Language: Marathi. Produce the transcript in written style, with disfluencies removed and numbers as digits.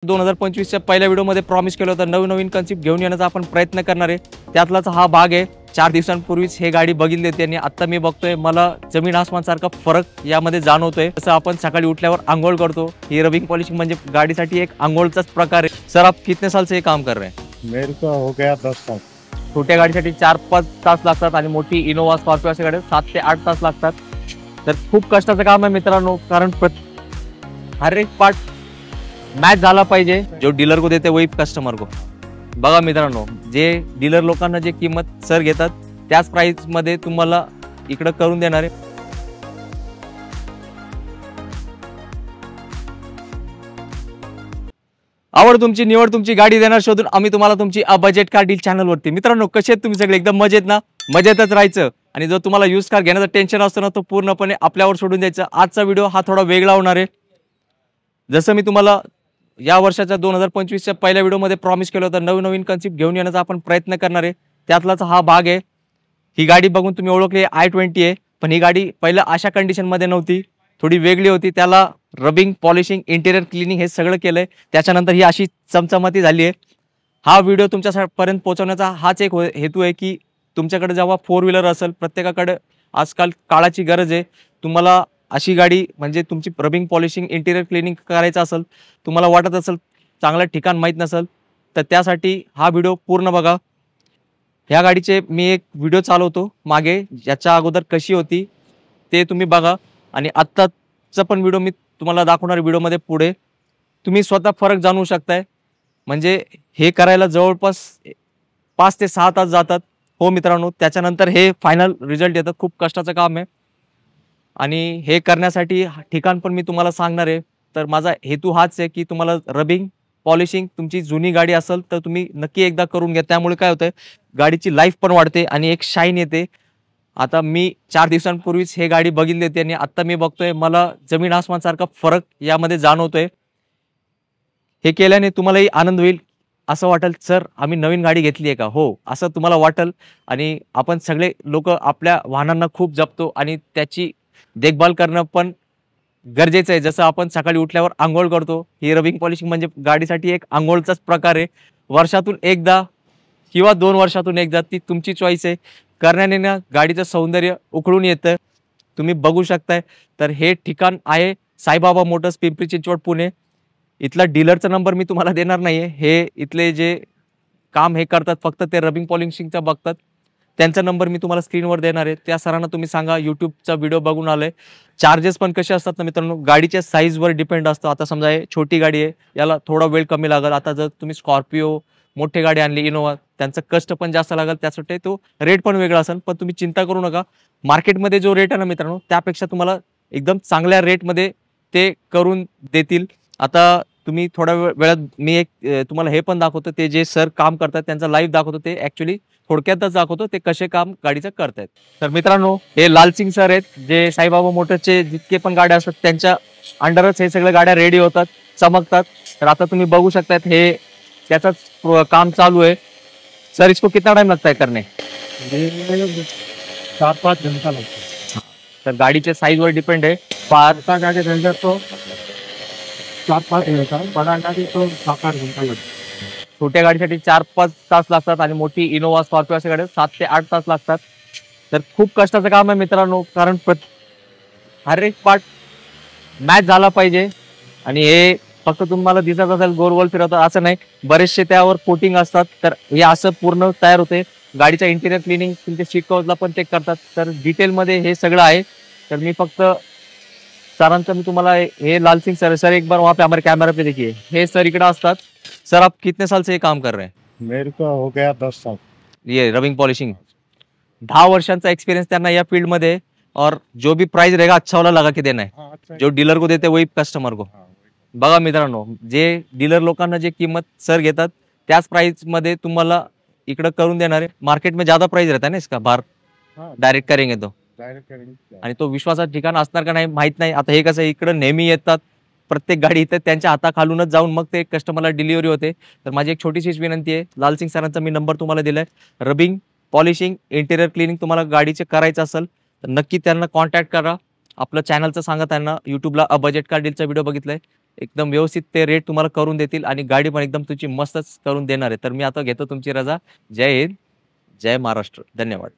2025च्या पहिल्या व्हिडिओमध्ये प्रॉमिस केलं होतं नवीन कन्सेप्ट घेऊन येण्याचा आपण प्रयत्न करणार आहे। त्यातलाच हा भाग आहे। 4 दिवसांपूर्वीच हे गाडी बघितली होती आणि आता मी बघतोय मला जमीन आसमान सारखा फरक यामध्ये जाणवतोय। जसं आपण सकाळी उठल्यावर आंघोळ करतो, ही रबिंग पॉलिशिंग म्हणजे गाडीसाठी एक आंघोळचाच प्रकार आहे। सर आप कितने साल से ये काम कर रहे हैं? मेरे को हो गया 10 साल। छोट्या गाडीसाठी 4-5 तास लागतात आणि मोठी इनोवा स्कॉर्पिओ अशा गाड्या 7 ते 8 तास लागतात। तर खूप कष्टाचं काम आहे मित्रांनो, कारण हर एक पार्ट मैच झाला पाहिजे। जो डीलर को देते वही कस्टमर को। बघा मित्रांनो, जे डीलर लोकांना जे किंमत सर घेतात त्याच प्राइस मध्ये तुम्हाला इकडे करून देणार आहे। आवड तुमची, निवड तुमची, गाडी देणार शोधून आम्ही तुम्हाला तुमची बजेट कार डील चॅनल वरती। मित्रांनो कसे आहेत तुम्ही सगळे? एकदम मजेत ना? मजेतच राहायचं आणि जर तुम्हाला यूज कार घेण्याचं टेन्शन असतं ना तो पूर्णपणे आपल्यावर सोडून द्यायचं। आजचा व्हिडिओ हा थोडा वेगळा होणार आहे। जसं मी तुम्हाला या वर्षाच्या 2025च्या पहिल्या व्हिडिओमध्ये प्रॉमिस केलं होतं नवीन कन्सेप्ट घेऊन येण्याचा आपण प्रयत्न करणार आहे। त्यातलाच हा भाग आहे। ही गाडी बघून तुम्ही ओळखली i20 आहे, पण ही गाडी पहिला अशा कंडिशन मध्ये नव्हती, थोडी वेगळी होती। त्याला रबिंग, पॉलिशिंग, इंटेरियर क्लिनिंग हे सगळं केलंय। त्याच्यानंतर ही अशी चमचमाती झाली आहे। हा व्हिडिओ तुमच्यापर्यंत पोहोचवण्याचा हाच एक हेतू आहे की तुमच्याकडे जेव्हा 4 व्हीलर असेल, प्रत्येकाकडे आजकाल काळाची गरज आहे। तुम्हाला अशी गाडी म्हणजे तुमची रबिंग, पॉलिशिंग, इंटेरियर क्लिनिंग करायचं असेल, तुम्हाला वाटत असेल चांगलं ठिकाण माहीत नसेल, तर त्यासाठी हा व्हिडिओ पूर्ण बघा। ह्या गाडीचे मी एक व्हिडिओ चालवतो मागे, याच्या अगोदर कशी होती ते तुम्ही बघा आणि आत्ताचा पण व्हिडिओ मी तुम्हाला दाखवणार व्हिडिओमध्ये पुढे। तुम्ही स्वतः फरक जाणू शकताय। म्हणजे हे करायला जवळपास 5 ते 6 तास जातात हो मित्रांनो। त्याच्यानंतर हे फायनल रिझल्ट येतात। खूप कष्टाचं काम आहे आणि हे करण्यासाठी ठिकाण पण मी तुम्हाला सांगणार आहे। तर माझा हेतू हाच आहे की तुम्हाला रबिंग, पॉलिशिंग तुमची जुनी गाडी असेल तर तुम्ही नक्की एकदा करून घ्या। त्यामुळे काय होतंय, गाडीची लाईफ पण वाढते आणि एक शाईन येते। आता मी 4 दिवसांपूर्वीच हे गाडी बघितली होती आणि आता मी बघतोय मला जमीन आसमान सारखा फरक यामध्ये जाणवतोय। हे केल्याने तुम्हालाही आनंद होईल। असं वाटेल सर आम्ही नवीन गाडी घेतली आहे का? हो, असं तुम्हाला वाटेल। आणि आपण सगळे लोक आपल्या वाहनांना खूप जपतो आणि त्याची देखभाल करणं पण गरजेचं आहे। जसं आपण सकाळी उठल्यावर आंघोळ करतो, ही रबिंग पॉलिशिंग म्हणजे गाडीसाठी एक आंघोळचाच प्रकार आहे। वर्षातून एकदा किंवा 2 वर्षातून एकदा, ती तुमची चॉईस आहे। करण्याने ना गाडीचं सौंदर्य उकळून येतं, तुम्ही बघू शकताय। तर हे ठिकाण आहे साईबाबा मोटर्स, पिंपरी चिंचवड, पुणे। इथला डीलरचा नंबर मी तुम्हाला देणार नाहीये। हे इथले जे काम हे करतात फक्त ते रबिंग पॉलिशिंगचा बघतात, त्यांचा नंबर मी तुम्हाला स्क्रीनवर देणार आहे। त्या सरांना तुम्ही सांगा यूट्यूबचा व्हिडिओ बघून आलोय। चार्जेस पण कसे असतात ना मित्रांनो, गाडीच्या साईजवर डिपेंड असतं। आता समजा हे छोटी गाडी आहे, याला थोडा वेळ कमी लागेल। आता जर तुम्ही स्कॉर्पिओ, मोठी गाडी आणली इनोवा, त्यांचं कष्ट पण जास्त लागेल, त्यासाठी तो रेट पण वेगळा असेल। पण तुम्ही चिंता करू नका, मार्केटमध्ये जो रेट आहे ना मित्रांनो, त्यापेक्षा तुम्हाला एकदम चांगल्या रेटमध्ये ते करून देतील। आता तुम्ही थोड्या वेळात मी एक तुम्हाला हे पण दाखवतो, ते जे सर काम करतात त्यांचा लाईव्ह दाखवतो। ते ऍक्च्युली थोडक्यातच दाखवतो ते कसे काम गाडीचं करतायत। तर मित्रांनो हे लालसिंग सर आहेत, जे साईबाबा मोटर्सचे जितके पण गाड्या असतात त्यांच्या अंडरच हे सगळे गाड्या रेडी होतात, चमकतात। तर आता तुम्ही बघू शकतात हे त्याचंच काम चालू आहे। सर इसको कितना टाइम लगता है करने? 4-5 घंटा लगता है। तर गाडीच्या साईजवर डिपेंड आहे। छोटा गाड़ी रेंजर तो 4-5 घंटा, बड़ा गाड़ी तो 7-8 घंटा लगता है। छोट्या गाडीसाठी 4-5 तास लागतात आणि मोठी इनोवा, स्कॉर्पिओ अशा गाड्या 7 ते 8 तास लागतात। तर खूप कष्टाचं काम आहे मित्रांनो, कारण हर एक पार्ट मॅच झाला पाहिजे। आणि हे फक्त तुम्हाला दिसत असेल गोल गोल फिरवतात असं नाही, बरेचसे त्यावर कोटिंग असतात। तर हे असं पूर्ण तयार होते। गाडीचा इंटेरियर क्लिनिंग तुमच्या सीट कव्हरला पण ते करतात। तर डिटेलमध्ये हे सगळं आहे। तर मी फक्त सरांचं मी तुम्हाला हे लालसिंग सर एक बार वहाँ पे हमारे कैमरा पे देखिए, हे सर इकडे असतात। सर आप कितने साल से ये काम कर रहे हैं? मेरे को हो गया 10 साल। ये रबिंग पॉलिशिंग 10 वर्षांचा एक्सपीरियंस त्यांना या फील्ड में। और जो भी प्राइस रहेगा अच्छा वाला लगा के देना है। अच्छा। जो डीलर को देते वही कस्टमर को। बघा मित्रांनो, जे डीलर लोकांना जे किंमत सर घेतात त्याच प्राइस मध्ये तुम्हाला इकडे करून देणार आहे। मार्केट में ज्यादा प्राइस रहता है ना इसका, बाहर डायरेक्ट करेंगे तो डायरेक्ट करेंगे आणि तो विश्वासाचं ठिकाण असणार का नाही माहित नाही। आता हे कसं इकडे नेहमी येतात, प्रत्येक गाडी इथे त्यांच्या हाताखालूनच जाऊन मग ते कस्टमरला डिलिव्हरी होते। तर माझी एक छोटीशी विनंती आहे, लालसिंग सरांचा मी नंबर तुम्हाला दिलाय। रबिंग, पॉलिशिंग, इंटेरियर क्लिनिंग तुम्हाला गाडीचे करायचं असेल तर नक्की त्यांना कॉन्टॅक्ट करा। आपलं चॅनलचं सांगा त्यांना, यूट्यूबला बजेट कार डीलचा व्हिडिओ बघितलाय, एकदम व्यवस्थित ते रेट तुम्हाला करून देतील आणि गाडी पण एकदम तुमची मस्तच करून देणार आहे. तर मी आता घेतो तुमची रजा. जय हिंद, जय महाराष्ट्र. धन्यवाद.